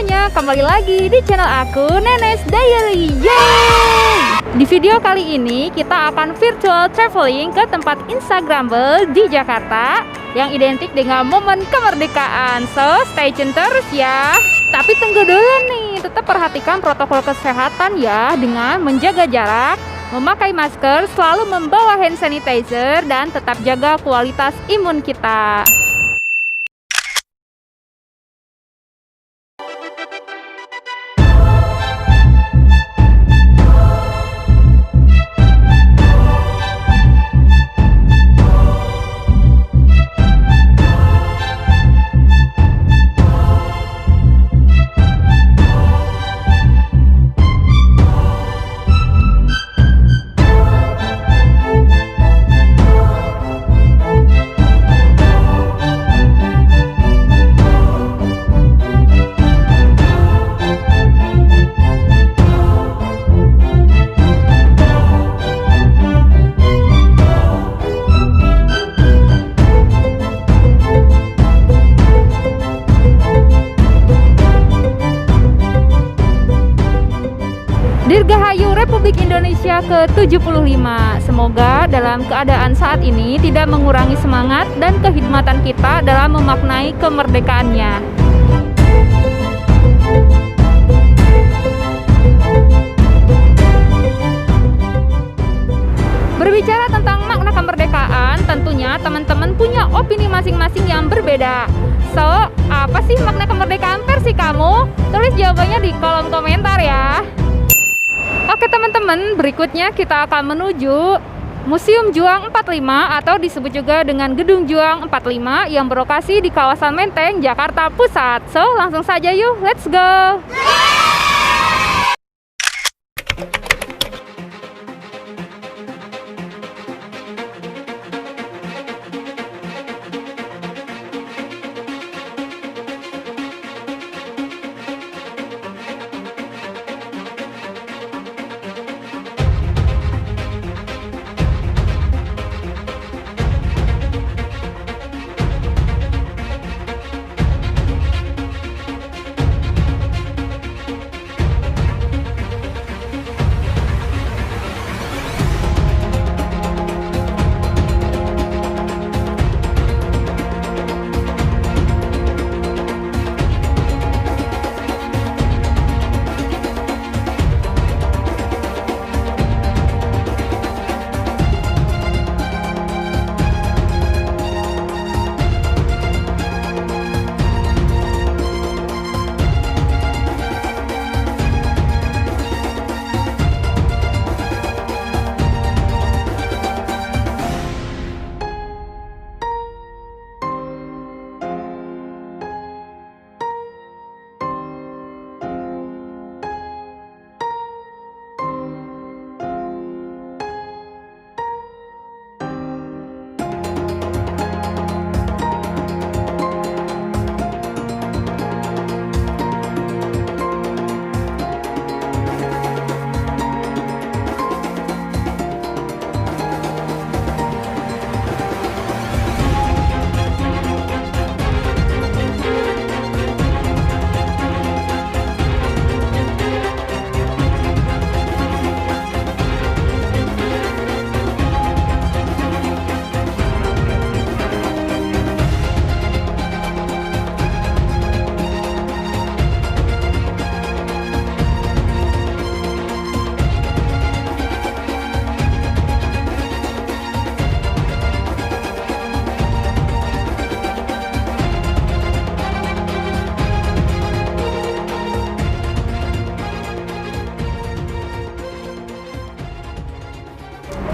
semuanya, kembali lagi di channel aku, Nenes Diary. Yeay! Di video kali ini kita akan virtual traveling ke tempat Instagramable di Jakarta yang identik dengan momen kemerdekaan. So, stay tune terus ya. Tapi tunggu dulu nih, tetap perhatikan protokol kesehatan ya, dengan menjaga jarak, memakai masker, selalu membawa hand sanitizer, dan tetap jaga kualitas imun kita. Dirgahayu Republik Indonesia ke-75. Semoga dalam keadaan saat ini tidak mengurangi semangat dan kehidmatan kita dalam memaknai kemerdekaannya. Berbicara tentang makna kemerdekaan, tentunya teman-teman punya opini masing-masing yang berbeda. So, apa sih makna kemerdekaan versi kamu? Tulis jawabannya di kolom komentar ya. Oke teman-teman, berikutnya kita akan menuju Museum Juang 45 atau disebut juga dengan Gedung Juang 45 yang berlokasi di kawasan Menteng, Jakarta Pusat. So, langsung saja yuk, let's go!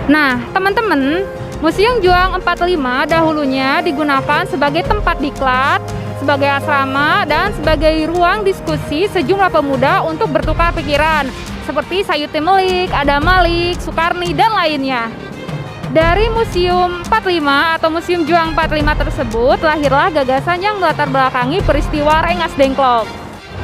Nah, teman-teman, Museum Juang 45 dahulunya digunakan sebagai tempat diklat, sebagai asrama, dan sebagai ruang diskusi sejumlah pemuda untuk bertukar pikiran, seperti Sayuti Melik, Adam Malik, Soekarni, dan lainnya. Dari Museum 45 atau Museum Juang 45 tersebut, lahirlah gagasan yang melatar belakangi peristiwa Rengas Dengklok.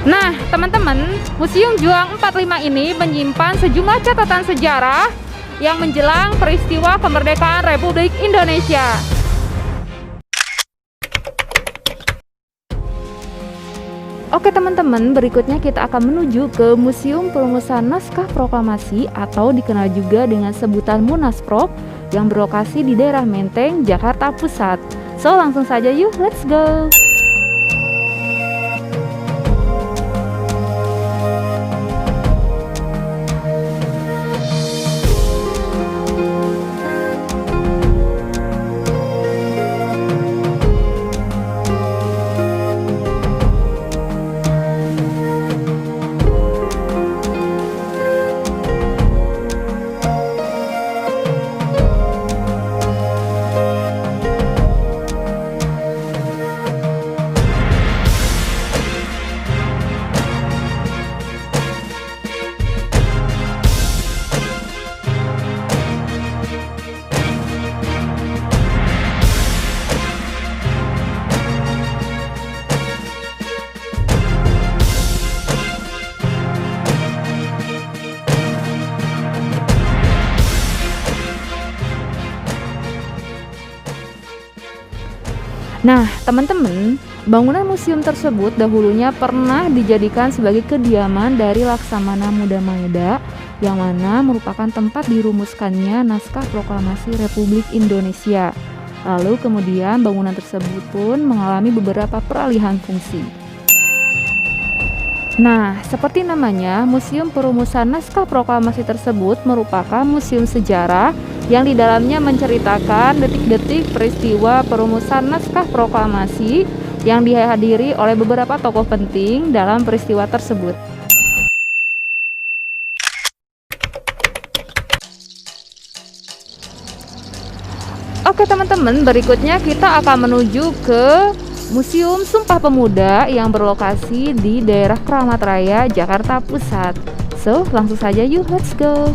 Nah, teman-teman, Museum Juang 45 ini menyimpan sejumlah catatan sejarah yang menjelang peristiwa kemerdekaan Republik Indonesia. Oke teman-teman, berikutnya kita akan menuju ke Museum Perumusan Naskah Proklamasi atau dikenal juga dengan sebutan Munasprok yang berlokasi di daerah Menteng, Jakarta Pusat. So, langsung saja yuk, let's go! Nah, teman-teman, bangunan museum tersebut dahulunya pernah dijadikan sebagai kediaman dari Laksamana Muda Maeda, yang mana merupakan tempat dirumuskannya naskah proklamasi Republik Indonesia. Lalu kemudian bangunan tersebut pun mengalami beberapa peralihan fungsi. Nah, seperti namanya, Museum Perumusan Naskah Proklamasi tersebut merupakan museum sejarah yang di dalamnya menceritakan detik-detik peristiwa perumusan naskah proklamasi yang dihadiri oleh beberapa tokoh penting dalam peristiwa tersebut. Oke teman-teman, berikutnya kita akan menuju ke Museum Sumpah Pemuda yang berlokasi di daerah Keramat Raya, Jakarta Pusat. So, langsung saja yuk, let's go!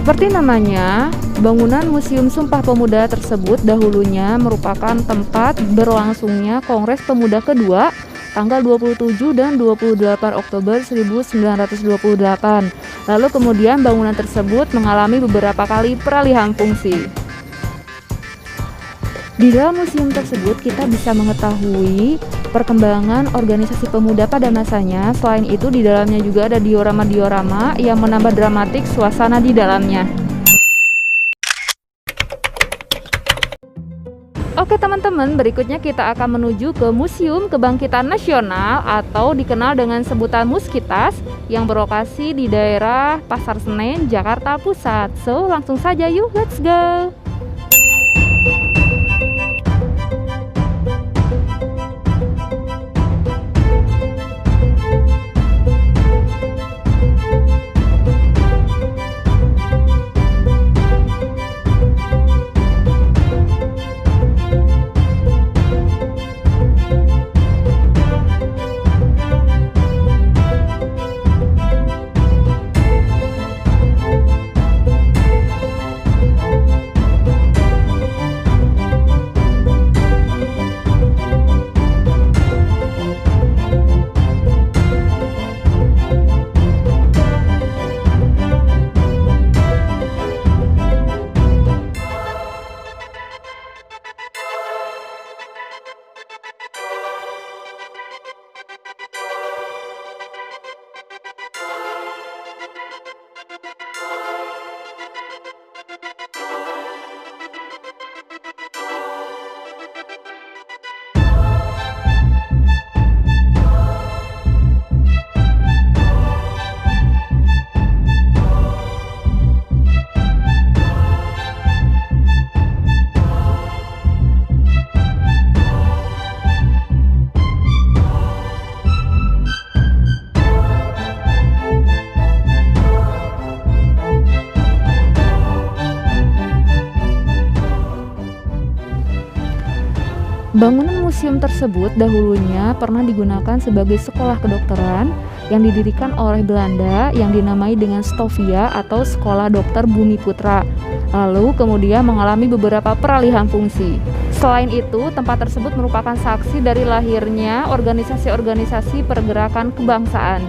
Seperti namanya, bangunan Museum Sumpah Pemuda tersebut dahulunya merupakan tempat berlangsungnya Kongres Pemuda kedua tanggal 27 dan 28 Oktober 1928. Lalu kemudian bangunan tersebut mengalami beberapa kali peralihan fungsi. Di dalam museum tersebut kita bisa mengetahui perkembangan organisasi pemuda pada masanya. Selain itu di dalamnya juga ada diorama-diorama yang menambah dramatik suasana di dalamnya. Oke teman-teman, berikutnya kita akan menuju ke Museum Kebangkitan Nasional atau dikenal dengan sebutan Muskitas yang berlokasi di daerah Pasar Senen, Jakarta Pusat. So, langsung saja yuk, let's go! museum tersebut dahulunya pernah digunakan sebagai sekolah kedokteran yang didirikan oleh Belanda yang dinamai dengan Stovia atau Sekolah Dokter Bumi Putra. Lalu kemudian mengalami beberapa peralihan fungsi. Selain itu, tempat tersebut merupakan saksi dari lahirnya organisasi-organisasi pergerakan kebangsaan.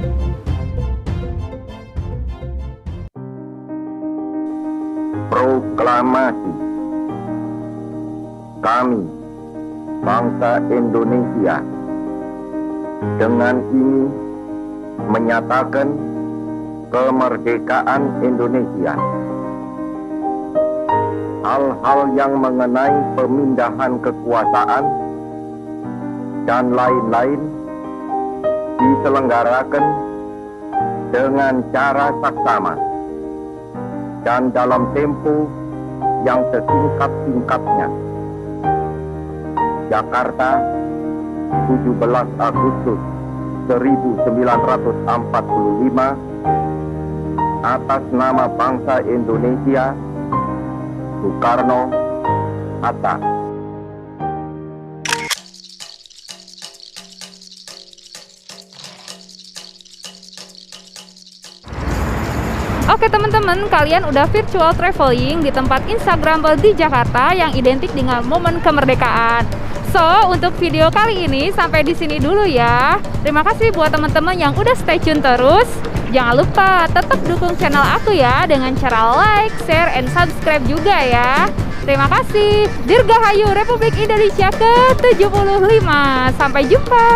Proklamasi. Kami, bangsa Indonesia, dengan ini menyatakan kemerdekaan Indonesia. Hal-hal yang mengenai pemindahan kekuasaan dan lain-lain diselenggarakan dengan cara saksama dan dalam tempo yang sesingkat-singkatnya. Jakarta, 17 Agustus 1945, atas nama bangsa Indonesia, Soekarno, Hatta. Oke teman-teman, kalian udah virtual traveling di tempat Instagramable di Jakarta yang identik dengan momen kemerdekaan. So, untuk video kali ini sampai di sini dulu ya. Terima kasih buat teman-teman yang udah stay tune terus. Jangan lupa tetap dukung channel aku ya dengan cara like, share, and subscribe juga ya. Terima kasih. Dirgahayu Republik Indonesia ke-75. Sampai jumpa.